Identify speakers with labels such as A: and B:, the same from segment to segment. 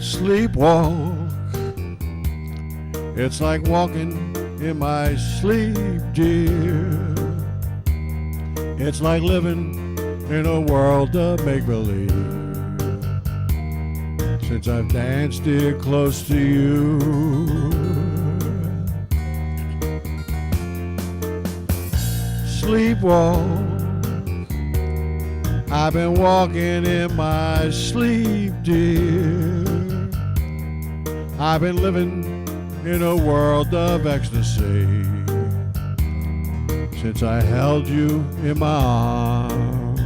A: Sleepwalk, it's like walking in my sleep, dear. It's like living in a world of make-believe. Since I've danced here close to you, sleepwalk, I've been walking in my sleep, dear. I've been living in a world of ecstasy since I held you in my arms.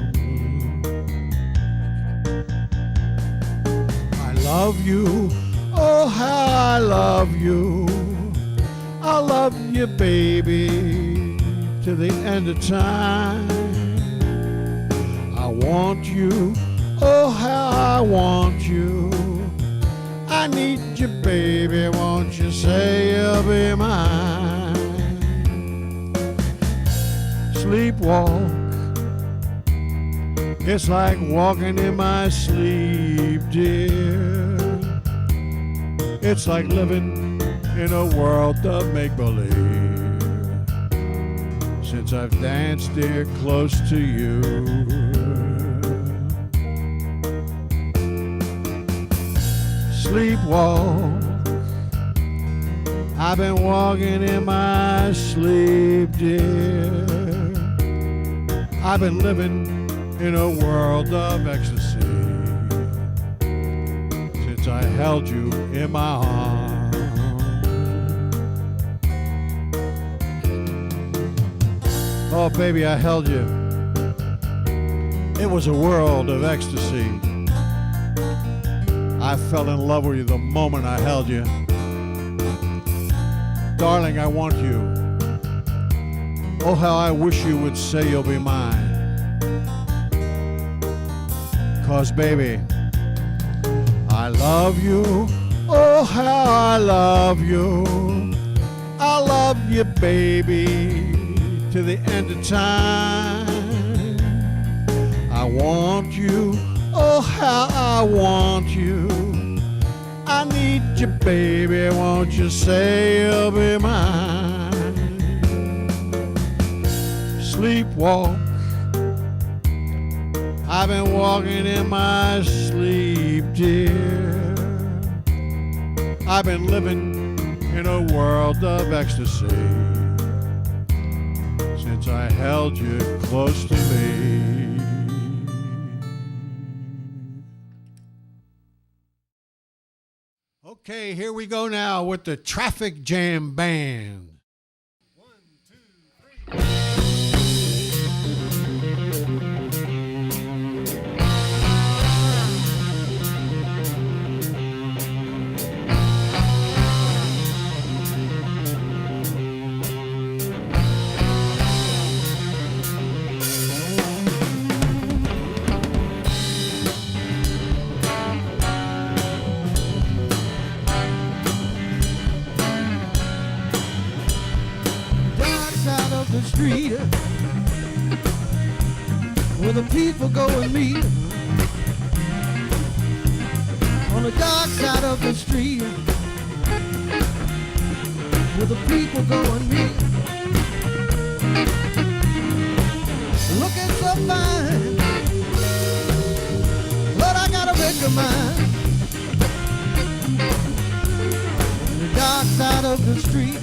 A: I love you, oh how I love you. I love you, baby, to the end of time. I want you, oh how I want you. I need you, baby, won't you say you'll be mine? Sleepwalk, it's like walking in my sleep, dear. It's like living in a world of make-believe since I've danced here close to you. Sleepwalk, I've been walking in my sleep, dear. I've been living in a world of ecstasy since I held you in my arms. Oh, baby, I held you. It was a world of ecstasy. I fell in love with you the moment I held you. Darling, I want you. Oh, how I wish you would say you'll be mine. 'Cause, baby, I love you. Oh, how I love you. I love you, baby, to the end of time. I want you. Oh, how I want you. I need you, baby, won't you say you'll be mine? Sleepwalk, I've been walking in my sleep, dear. I've been living in a world of ecstasy since I held you close to me. Okay, here we go now with the Traffic Jam Band. 1, 2, 3. The street where the people go and meet on the dark side of the street where the people go and meet, looking so fine, but I gotta make a mind. On the dark side of the street,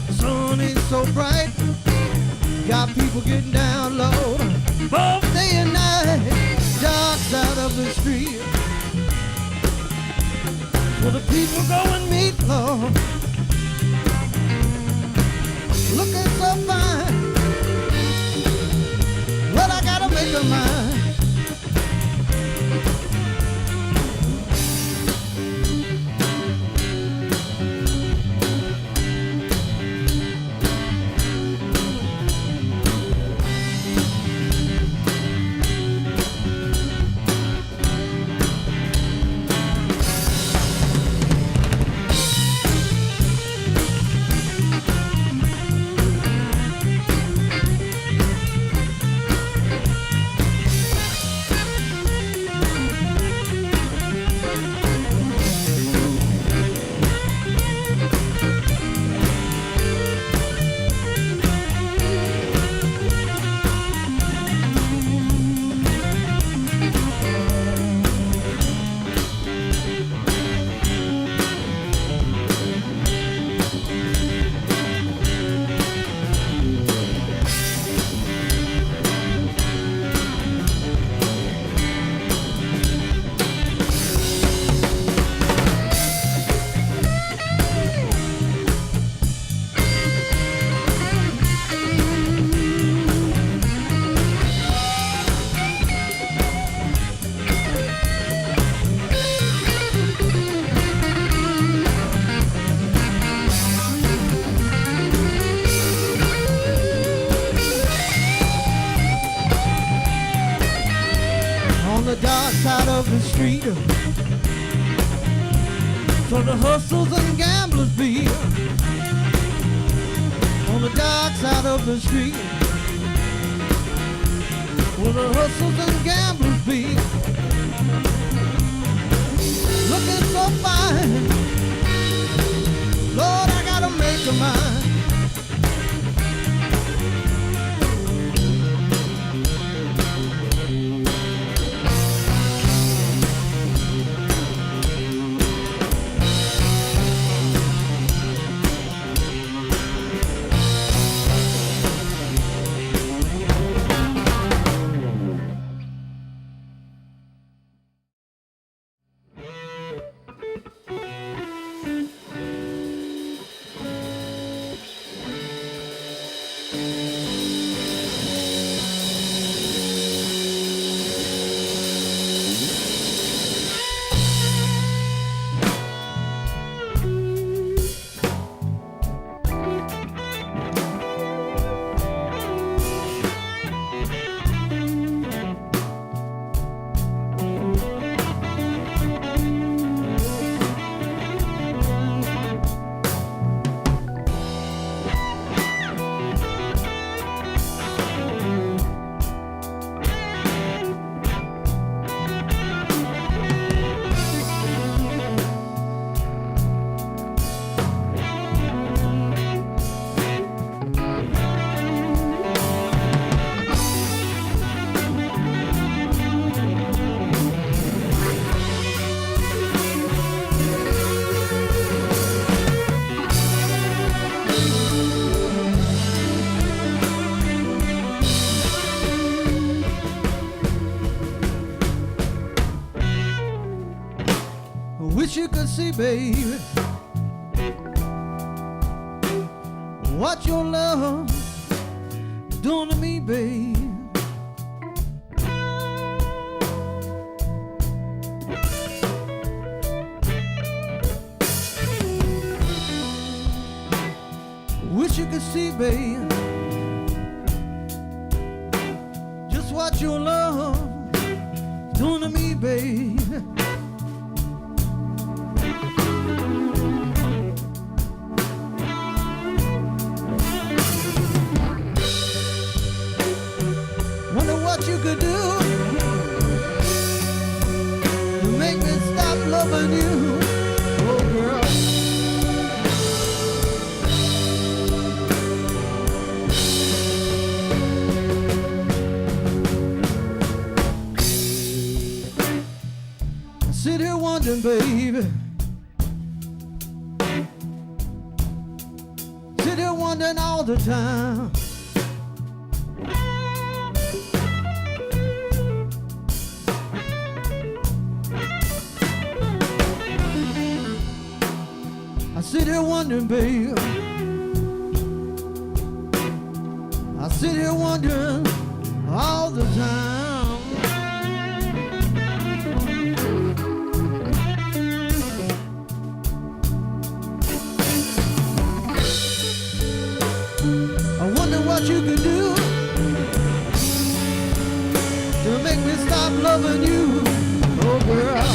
A: the sun ain't so bright. Got people getting down low, both day and night. Dark side of the street, where the people go and meet, Lord. Looking so fine, but I gotta make a mind.
B: street, so the hustlers and gamblers be on the dark side of the street. Where the hustlers and gamblers be looking so fine. Lord, I gotta make a mind. Wish you could see, baby, what your love is doing to me, baby. Wish you could see, baby, just what your love is doing to me, baby. Wonder what you could do to make me stop loving you, oh girl. I sit here wondering, baby, sit here wondering all the time. I sit here wondering, babe. I sit here wondering all the time. I wonder what you could do to make me stop loving you, oh girl.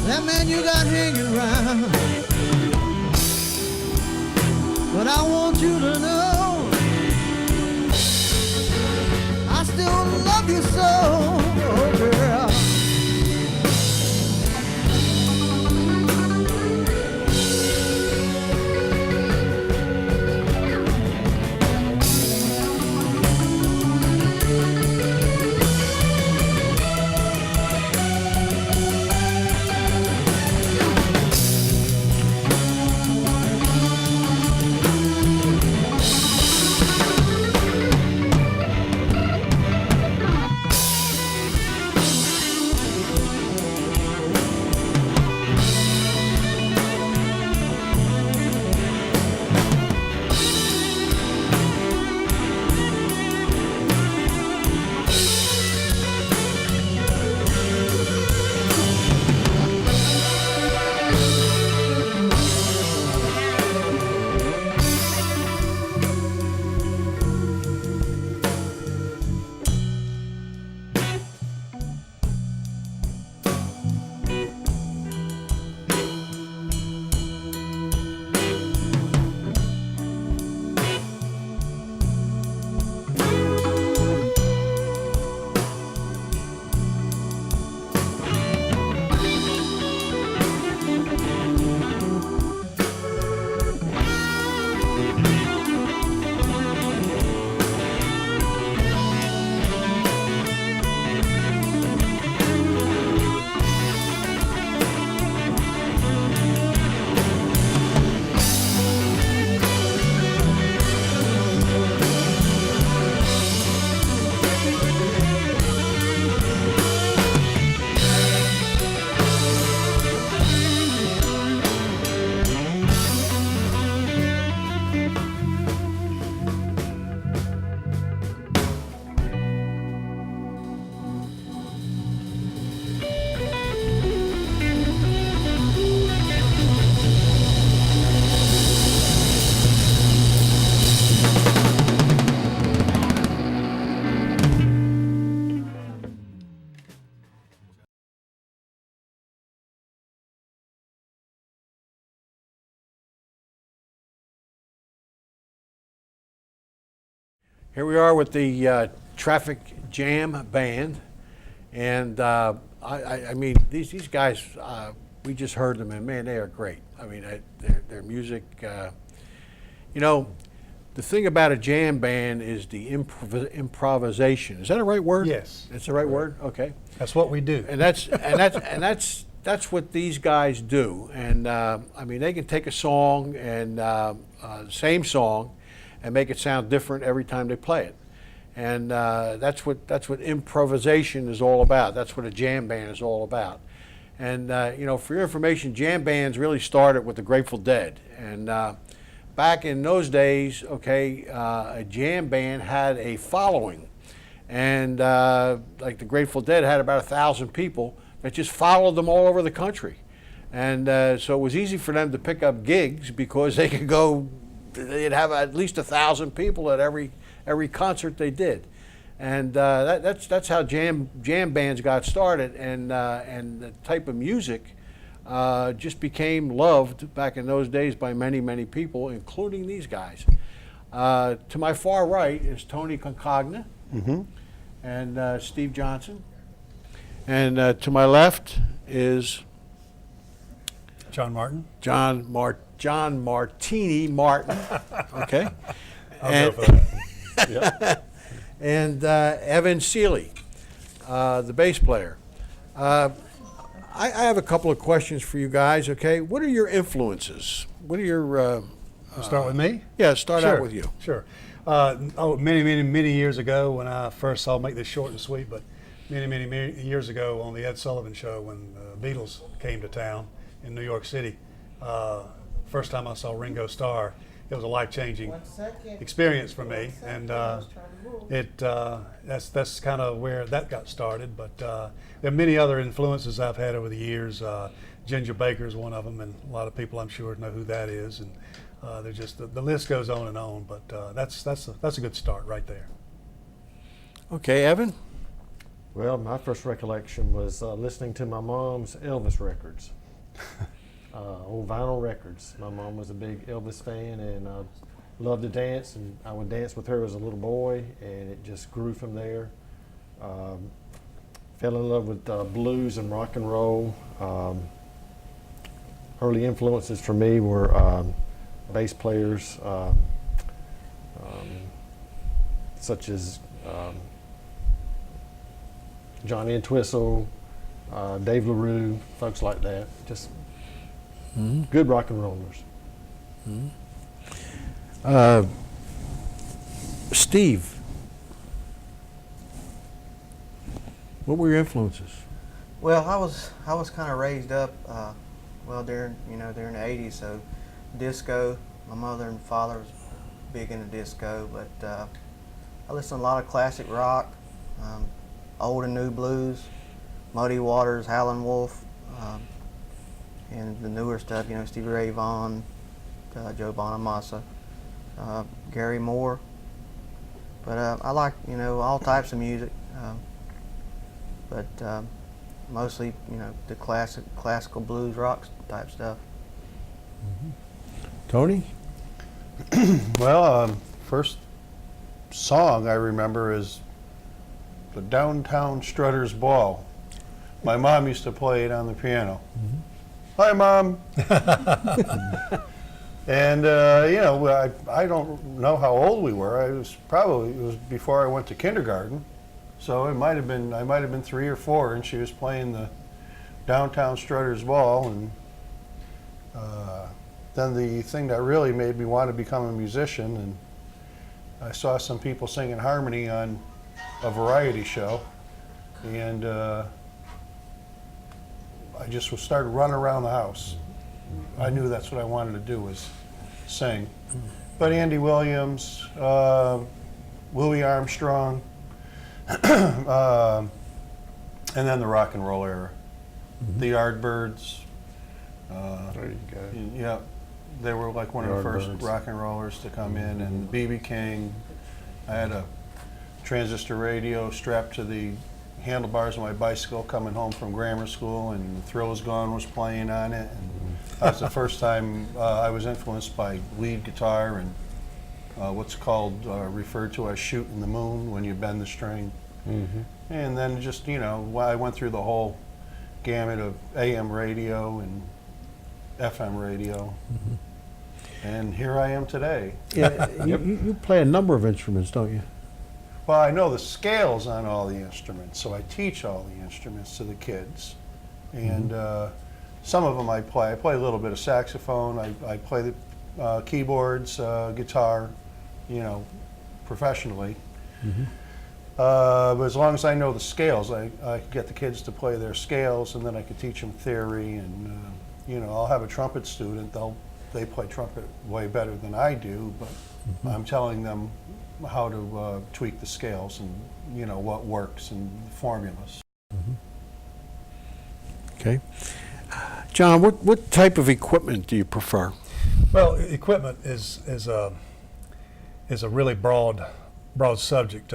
B: That man you got hanging around, but I want you to know I still love you so, oh girl.
A: Here we are with the Traffic Jam Band, and I mean these guys. We just heard them, and man, they are great. I mean, their music. You know, the thing about a jam band is the improvisation. Is that a right word?
C: Yes.
A: It's the right word. Okay.
C: That's what we do.
A: And that's what these guys do. And I mean, they can take a song and same song, and make it sound different every time they play it. And that's what improvisation is all about. That's what a jam band is all about. And you know, for your information, jam bands really started with the Grateful Dead. And back in those days, okay, a jam band had a following, and like the Grateful Dead had about 1,000 people that just followed them all over the country. And so it was easy for them to pick up gigs because they could go. They'd have at least 1,000 people at every concert they did, and that's how jam bands got started, and the type of music just became loved back in those days by many people, including these guys. To my far right is Tony Concagna, and Steve Johnson, and to my left is
C: John Martin.
A: John Martini Martin, okay,
C: I'll go for that. Yep.
A: and Evan Seeley, the bass player. I have a couple of questions for you guys. Okay, what are your influences? What are your?
C: We'll start with me.
A: Yeah, start out
C: Sure,
A: with you.
C: Sure. Many years ago, when I first I'll make this short and sweet, but many years ago on the Ed Sullivan Show, when the Beatles came to town in New York City, first time I saw Ringo Starr, it was a life-changing experience for me, and that's kind of where that got started. But there are many other influences I've had over the years. Ginger Baker is one of them, and a lot of people I'm sure know who that is. And there's just the list goes on and on. But that's a good start right there.
A: Okay, Evan.
D: Well, my first recollection was listening to my mom's Elvis records, old vinyl records. My mom was a big Elvis fan, and loved to dance, and I would dance with her as a little boy, and it just grew from there. Fell in love with blues and rock and roll. Early influences for me were bass players such as Johnny Entwistle, Dave LaRue, folks like that. Just good rock and rollers.
A: Steve, what were your influences?
E: Well, I was kind of raised up, during the '80s. So, disco. My mother and father was big into disco, but I listened to a lot of classic rock, old and new blues, Muddy Waters, Howlin' Wolf, and the newer stuff. Stevie Ray Vaughan, Joe Bonamassa, Gary Moore. But I like all types of music. But mostly, the classical blues, rock type stuff.
A: Tony?
F: Well, first song I remember is the Downtown Strutters Ball. My mom used to play it on the piano. Hi, Mom. And I don't know how old we were. It was before I went to kindergarten. So I might have been 3 or 4, and she was playing the Downtown Strutters Ball, and then the thing that really made me want to become a musician, and I saw some people singing harmony on a variety show, and I just started running around the house. I knew that's what I wanted to do, was sing. But Andy Williams, Louis Armstrong, and then the rock and roll era. The Yardbirds.
D: There you go.
F: Yeah, they were like one of the first
D: Yardbirds.
F: rock and rollers to come in, and B.B. King. I had a transistor radio strapped to the handlebars of my bicycle coming home from grammar school, and Thrill Is Gone was playing on it. And that was the first time I was influenced by lead guitar and what's called referred to as shooting the moon when you bend the string. And then just, I went through the whole gamut of AM radio and FM radio. And here I am today.
A: Yeah, you play a number of instruments, don't you?
F: Well, I know the scales on all the instruments, so I teach all the instruments to the kids. And some of them I play. I play a little bit of saxophone. I play the keyboards, guitar, professionally. But as long as I know the scales, I get the kids to play their scales, and then I can teach them theory. And I'll have a trumpet student. They play trumpet way better than I do, but I'm telling them how to tweak the scales and what works and formulas.
A: Okay. John, what type of equipment do you prefer?
C: Well, equipment is a really broad subject.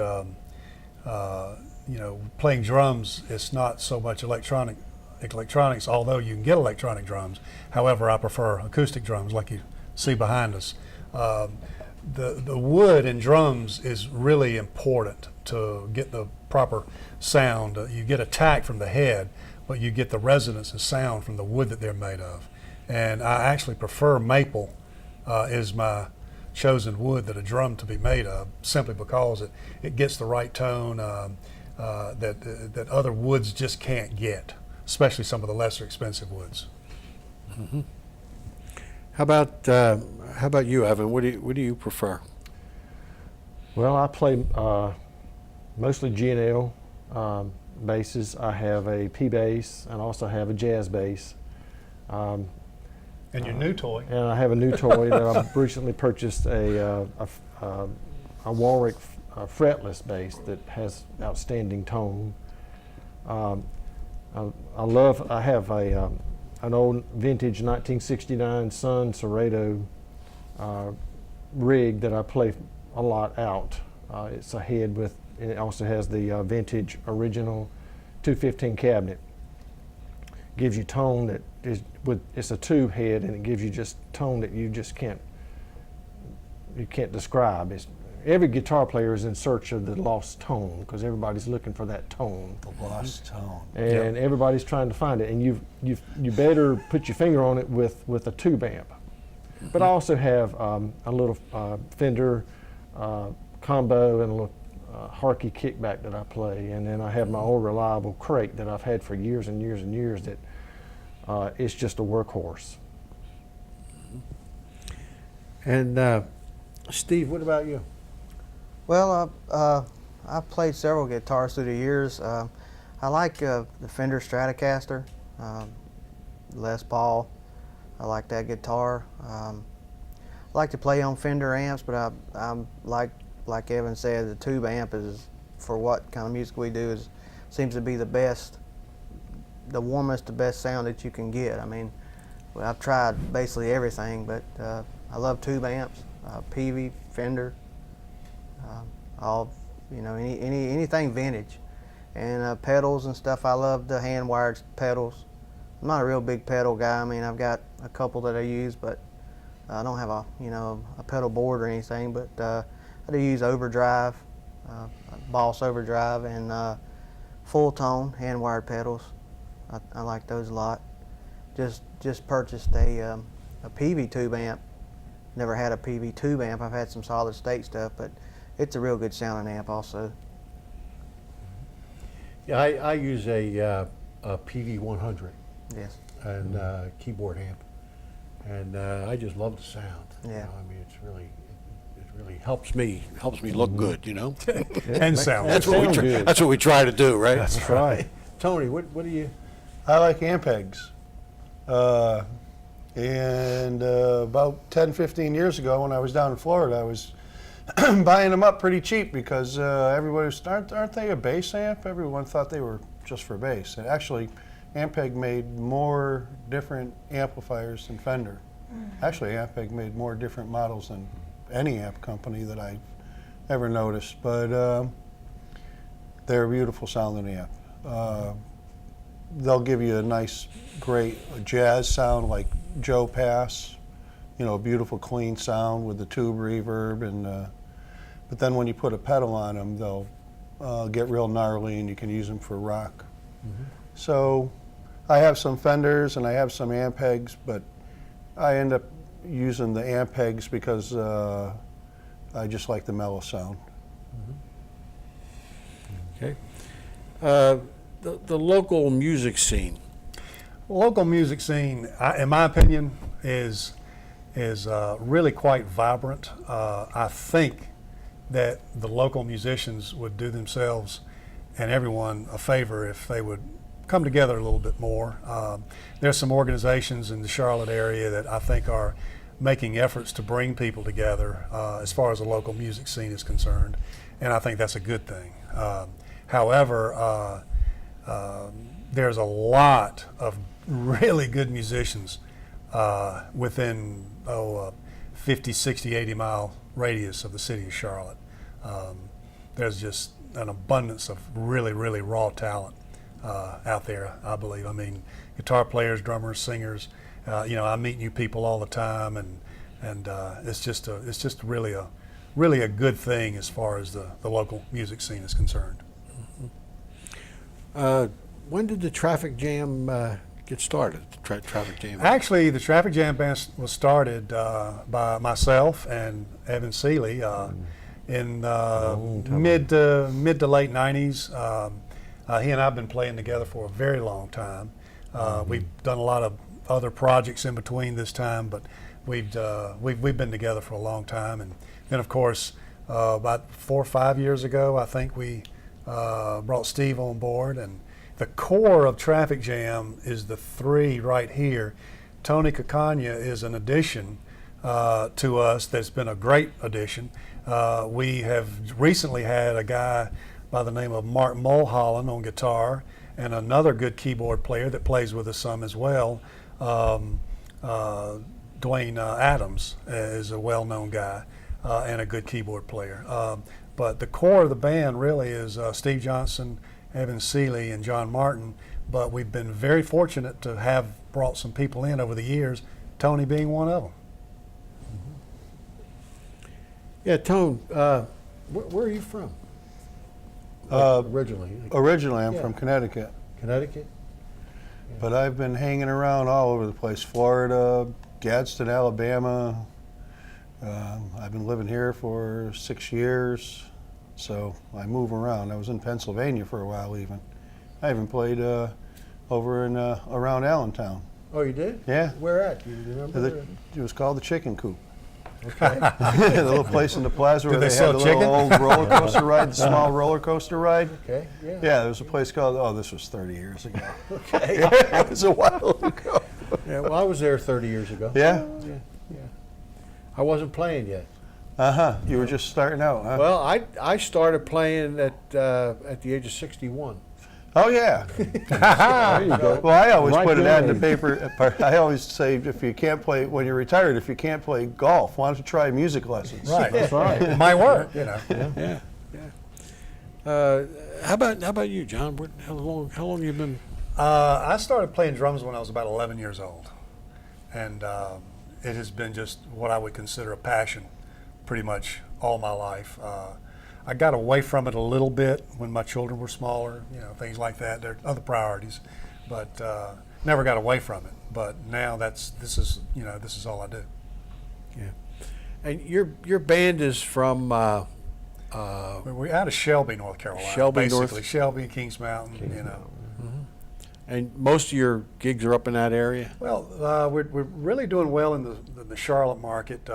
C: Playing drums is not so much electronics, although you can get electronic drums. However, I prefer acoustic drums like you see behind us. The wood in drums is really important to get the proper sound. You get attack from the head, but you get the resonance and sound from the wood that they're made of. And I actually prefer maple is my chosen wood that a drum to be made of, simply because it gets the right tone that other woods just can't get, especially some of the lesser expensive woods.
A: How about you, Evan? What do you prefer?
D: Well, I play mostly G&L basses. I have a P bass and also have a jazz bass.
C: And your new toy.
D: And I have a new toy that I've recently purchased, a Warwick fretless bass that has outstanding tone. I have an old vintage 1969 Sun Serrato rig that I play a lot out. It's a head with, and it also has the vintage original 215 cabinet. Gives you tone that is it's a tube head, and it gives you just tone that you can't describe. Every guitar player is in search of the lost tone, because everybody's looking for that tone.
F: The lost tone.
D: And everybody's trying to find it, and you better put your finger on it with a tube amp. But I also have a little Fender combo and a little Harkey kickback that I play, and then I have my old reliable crate that I've had for years and years and years that it's just a workhorse.
A: And Steve, what about you?
E: Well, I've played several guitars through the years. I like the Fender Stratocaster, Les Paul. I like that guitar. I like to play on Fender amps, but I'm like Evan said, the tube amp is, for what kind of music we do, seems to be the best, the warmest, the best sound that you can get. I mean, I've tried basically everything, but I love tube amps, Peavey, Fender, anything vintage, and pedals and stuff. I love the hand-wired pedals. I'm not a real big pedal guy. I mean, I've got a couple that I use, but I don't have a pedal board or anything. But I do use overdrive, Boss overdrive, and full tone hand-wired pedals. I like those a lot. Just purchased a Peavey tube amp. Never had a Peavey tube amp. I've had some solid state stuff, but it's a real good sounding amp also.
A: Yeah, I use a PV 100
E: Yes.
A: and keyboard amp, and I just love the sound.
E: Yeah.
A: I mean, it really helps me look good.
C: And sound.
A: That's what we try to do, right?
D: That's right.
A: Tony, what do you?
F: I like Ampegs. And about 10, 15 years ago when I was down in Florida, I was buying them up pretty cheap because everybody was, aren't they a bass amp? Everyone thought they were just for bass. And actually, Ampeg made more different amplifiers than Fender. Actually, Ampeg made more different models than any amp company that I've ever noticed. But they're a beautiful sounding amp. They'll give you a nice, great jazz sound like Joe Pass, a beautiful clean sound with the tube reverb, and but then when you put a pedal on them, they'll get real gnarly, and you can use them for rock. So I have some Fenders and I have some Ampegs, but I end up using the Ampegs because I just like the mellow sound.
G: Okay. The local music scene.
C: Local music scene, in my opinion, is really quite vibrant. I think that the local musicians would do themselves and everyone a favor if they would come together a little bit more. There's some organizations in the Charlotte area that I think are making efforts to bring people together as far as the local music scene is concerned, and I think that's a good thing. However, there's a lot of really good musicians within 50, 60, 80 mile radius of the city of Charlotte. There's just an abundance of really, really raw talent out there, I believe. I mean, guitar players, drummers, singers. I meet new people all the time, and it's just really a good thing as far as the local music scene is concerned.
G: When did the Traffic Jam get started? Traffic Jam.
C: Actually, the Traffic Jam Band was started by myself and Evan Seeley in mid to late '90s. He and I have been playing together for a very long time. We've done a lot of other projects in between this time, but we've been together for a long time. And then, of course, about 4 or 5 years ago, I think we brought Steve on board, and the core of Traffic Jam is the three right here. Tony Cacagna is an addition to us that's been a great addition. We have recently had a guy by the name of Mark Mulholland on guitar, and another good keyboard player that plays with us some as well. Dwayne Adams is a well-known guy and a good keyboard player. But the core of the band really is Steve Johnson, Evan Seeley, and John Martin. But we've been very fortunate to have brought some people in over the years, Tony being one of them.
G: Yeah, Tone, where are you from? Originally?
F: Originally, I'm
G: Yeah.
F: from Connecticut,
G: Connecticut?
F: but I've been hanging around all over the place. Florida, Gadsden, Alabama. I've been living here for 6 years, so I move around. I was in Pennsylvania for a while even. I even played over in around Allentown.
G: Oh, you did?
F: Yeah.
G: Where at? Do you remember?
F: It was called the Chicken Coop.
G: Okay.
F: The little place in the plaza where
C: Did they
F: they
C: sell
F: had the
C: chicken?
F: little old roller coaster ride, the small roller coaster ride.
G: Okay, yeah.
F: Yeah, there was a place called, this was 30 years ago. Okay. It was a while ago.
G: Yeah, well, I was there 30 years ago.
F: Yeah?
G: Yeah. I wasn't playing yet.
F: Uh-huh. You were just starting out, huh?
G: Well, I started playing at the age of 61.
F: Oh, yeah.
G: There you go.
F: Well, I always
G: Right
F: put an ad in the
G: there.
F: paper. I always say, if you can't play, when you're retired, if you can't play golf, why don't you try music lessons?
C: Right.
G: That's right.
C: It might work,
G: Yeah. How about you, John? How long you been?
C: I started playing drums when I was about 11 years old, and it has been just what I would consider a passion pretty much all my life. I got away from it a little bit when my children were smaller, things like that. There are other priorities, but never got away from it. But now this is all I do.
G: Yeah. And your band is from
C: We're out of Shelby, North Carolina.
G: Shelby,
C: basically Shelby, Kings Mountain.
G: and most of your gigs are up in that area.
C: Well, we're really doing well in the Charlotte market.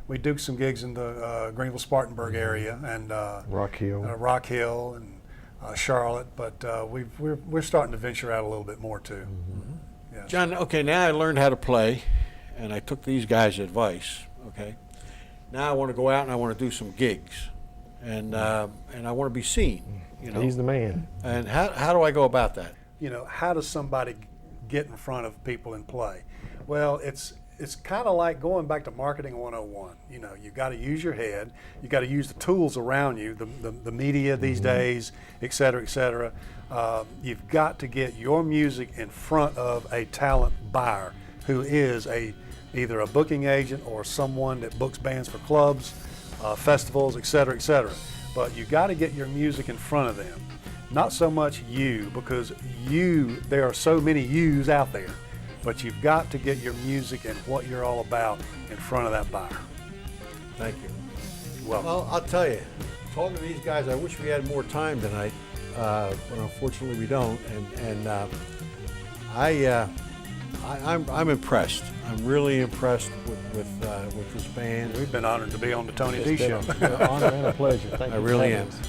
C: We do some gigs in the Greenville-Spartanburg area and
D: Rock Hill.
C: Rock Hill and Charlotte, but we're starting to venture out a little bit more too. Yes.
G: John, okay, now I learned how to play, and I took these guys' advice. Okay, now I want to go out and I want to do some gigs, and I want to be seen.
D: He's the man.
G: And how do I go about that?
C: How does somebody get in front of people and play? Well, it's kind of like going back to marketing 101. You got to use your head. You got to use the tools around you, the media these days, et cetera, et cetera. You've got to get your music in front of a talent buyer who is a either a booking agent or someone that books bands for clubs, festivals, et cetera, et cetera. But you got to get your music in front of them. Not so much you, because there are so many yous out there, but you've got to get your music and what you're all about in front of that buyer.
G: Thank you.
C: Well,
G: I'll tell you, talking to these guys, I wish we had more time tonight, but unfortunately we don't. And I'm impressed. I'm really impressed with this band.
C: we've been honored to be on the Tony D
D: It's been
C: Show.
D: an honor and a pleasure. Thank
G: I
D: you for
G: really
D: having
G: am.
D: us.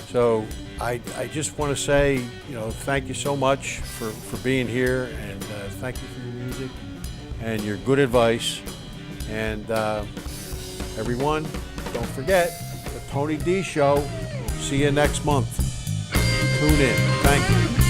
G: So I just want to say, thank you so much for being here, and thank you for your music and your good advice. And everyone, don't forget the Tony D Show. See you next month. Tune in. Thank you.